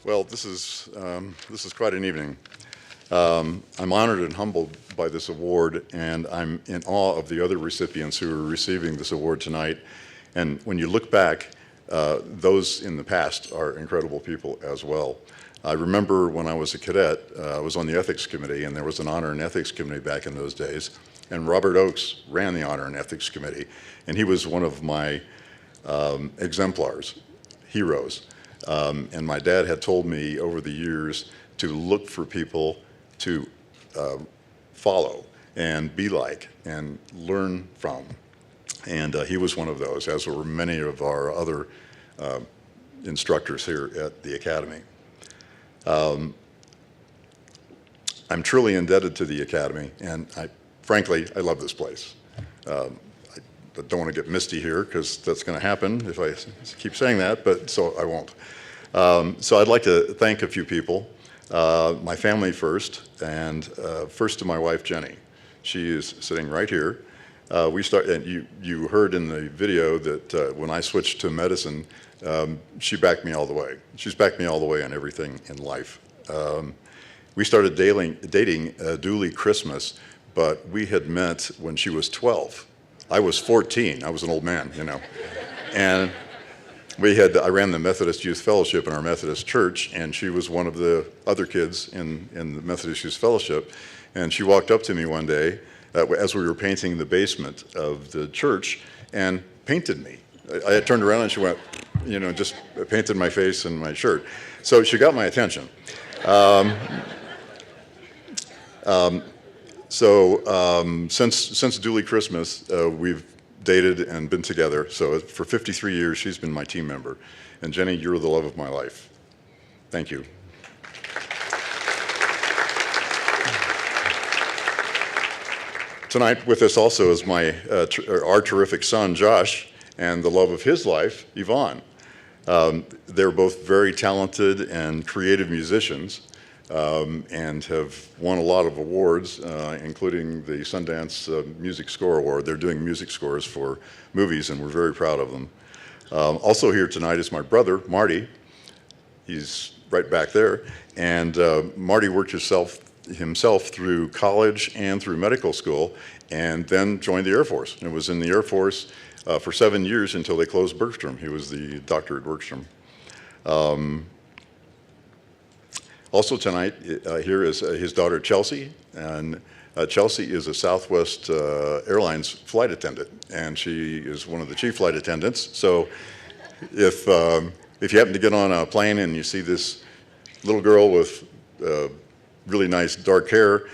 Well, this is quite an evening. I'm honored and humbled by this award, and I'm in awe of the other recipients who are receiving this award tonight. And when you look back, those in the past are incredible people as well. I remember when I was a cadet, I was on the ethics committee, and there was an honor and ethics committee back in those days. And Robert Oakes ran the honor and ethics committee, and he was one of my exemplars, heroes. And my dad had told me over the years to look for people to follow and be like and learn from. And he was one of those, as were many of our other instructors here at the Academy. I'm truly indebted to the Academy, and frankly, I love this place. I don't want to get misty here, because that's going to happen if I keep saying that, but so I won't. So I'd like to thank a few people. My family first, and first to my wife, Jenny. She is sitting right here. And you heard in the video that when I switched to medicine, she backed me all the way. She's backed me all the way on everything in life. We started dating duly Christmas, but we had met when she was 12. I was 14. I was an old man, you know. And I ran the Methodist Youth Fellowship in our Methodist church, and she was one of the other kids in the Methodist Youth Fellowship. And she walked up to me one day as we were painting the basement of the church and painted me. I turned around and she went, you know, just painted my face and my shirt. So she got my attention. Since Duly Christmas, we've dated and been together. So for 53 years, she's been my team member. And Jenny, you're the love of my life. Thank you. Tonight with us also is our terrific son, Josh, and the love of his life, Yvonne. They're both very talented and creative musicians. And have won a lot of awards, including the Sundance Music Score Award. They're doing music scores for movies, and we're very proud of them. Also here tonight is my brother, Marty. He's right back there. And Marty worked himself through college and through medical school, and then joined the Air Force. And was in the Air Force for 7 years until they closed Bergstrom. He was the doctor at Bergstrom. Also tonight, here is his daughter, Chelsea, and Chelsea is a Southwest Airlines flight attendant, and she is one of the chief flight attendants. So if you happen to get on a plane and you see this little girl with really nice dark hair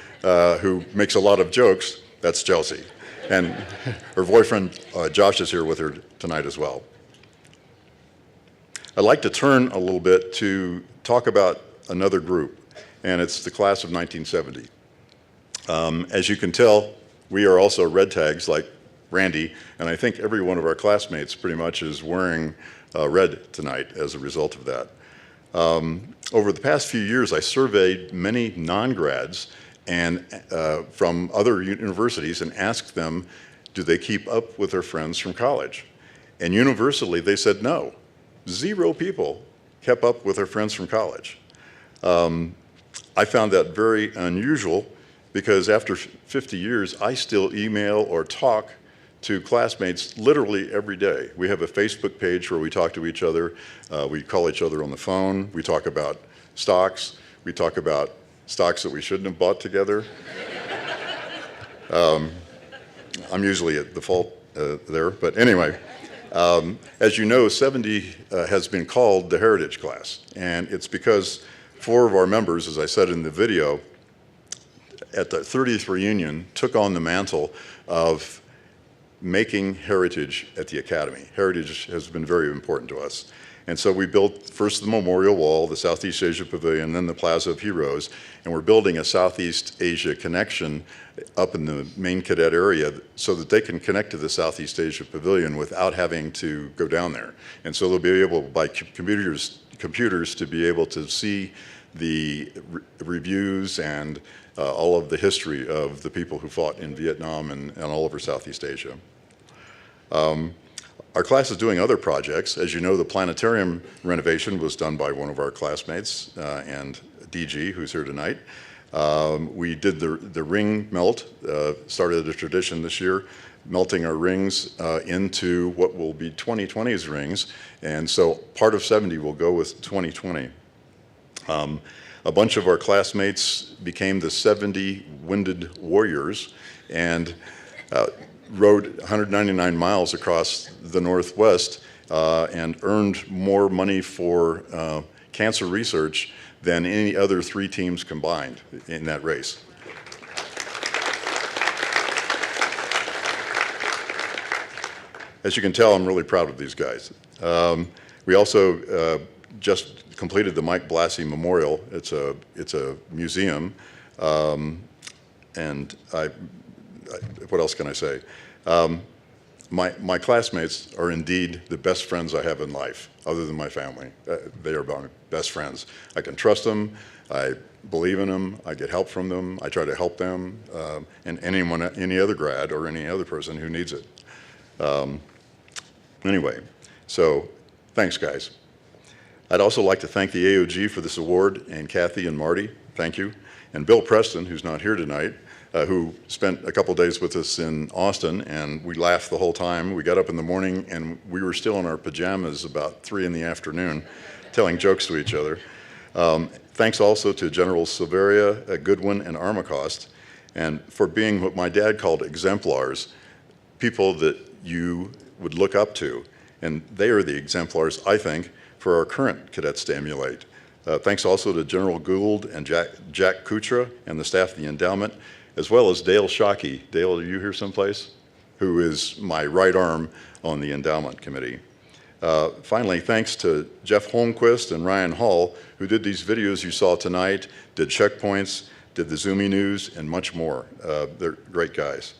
who makes a lot of jokes, that's Chelsea. And her boyfriend, Josh, is here with her tonight as well. I'd like to turn a little bit to talk about another group, and it's the class of 1970. As you can tell, we are also red tags like Randy, and I think every one of our classmates pretty much is wearing red tonight as a result of that. Over the past few years, I surveyed many non-grads and from other universities and asked them, do they keep up with their friends from college? And universally, they said no. 0 people kept up with their friends from college. I found that very unusual because after 50 years, I still email or talk to classmates literally every day. We have a Facebook page where we talk to each other. We call each other on the phone. We talk about stocks. We talk about stocks that we shouldn't have bought together. I'm usually at the fault there, but anyway. As you know, 70 has been called the Heritage Class, and it's because 4 of our members, as I said in the video, at the 30th reunion, took on the mantle of making heritage at the Academy. Heritage has been very important to us. And so we built first the Memorial Wall, the Southeast Asia Pavilion, then the Plaza of Heroes, and we're building a Southeast Asia connection up in the main cadet area so that they can connect to the Southeast Asia Pavilion without having to go down there. And so they'll be able, by computers to be able to see the reviews and all of the history of the people who fought in Vietnam and all over Southeast Asia. Our class is doing other projects. As you know, the planetarium renovation was done by one of our classmates, and DG, who's here tonight. We did the ring melt, started a tradition this year, melting our rings into what will be 2020's rings, and so part of 70 will go with 2020. A bunch of our classmates became the 70 Winded Warriors and rode 199 miles across the Northwest and earned more money for cancer research than any other 3 teams combined in that race. As you can tell, I'm really proud of these guys. We also just completed the Mike Blassie Memorial. It's a museum, and what else can I say? My classmates are indeed the best friends I have in life, other than my family. They are my best friends. I can trust them. I believe in them. I get help from them. I try to help them, and any other grad or any other person who needs it. Anyway, so thanks, guys. I'd also like to thank the AOG for this award, and Kathy and Marty, thank you, and Bill Preston, who's not here tonight, who spent a couple days with us in Austin, and we laughed the whole time. We got up in the morning, and we were still in our pajamas about 3 in the afternoon, telling jokes to each other. Thanks also to Generals Silveria, Goodwin, and Armacost, and for being what my dad called exemplars, people that you would look up to. And they are the exemplars, I think, for our current cadets to emulate. Thanks also to General Gould and Jack Kuchra and the staff of the endowment, as well as Dale Shockey. Dale, are you here someplace? Who is my right arm on the endowment committee. Finally, thanks to Jeff Holmquist and Ryan Hall, who did these videos you saw tonight, did checkpoints, did the Zoomy News, and much more. They're great guys.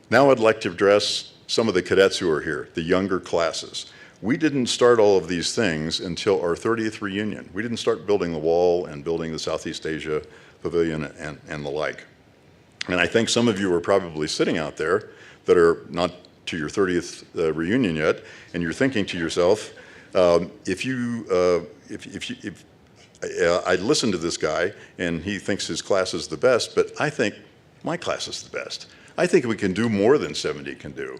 Now I'd like to address some of the cadets who are here, the younger classes. We didn't start all of these things until our 30th reunion. We didn't start building the wall and building the Southeast Asia Pavilion and the like. And I think some of you are probably sitting out there that are not to your 30th reunion yet, and you're thinking to yourself, I listen to this guy and he thinks his class is the best, but I think my class is the best. I think we can do more than 70 can do.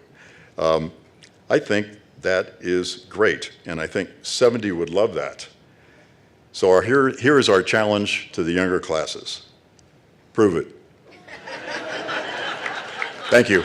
I think that is great, and I think 70 would love that. So here is our challenge to the younger classes. Prove it. Thank you.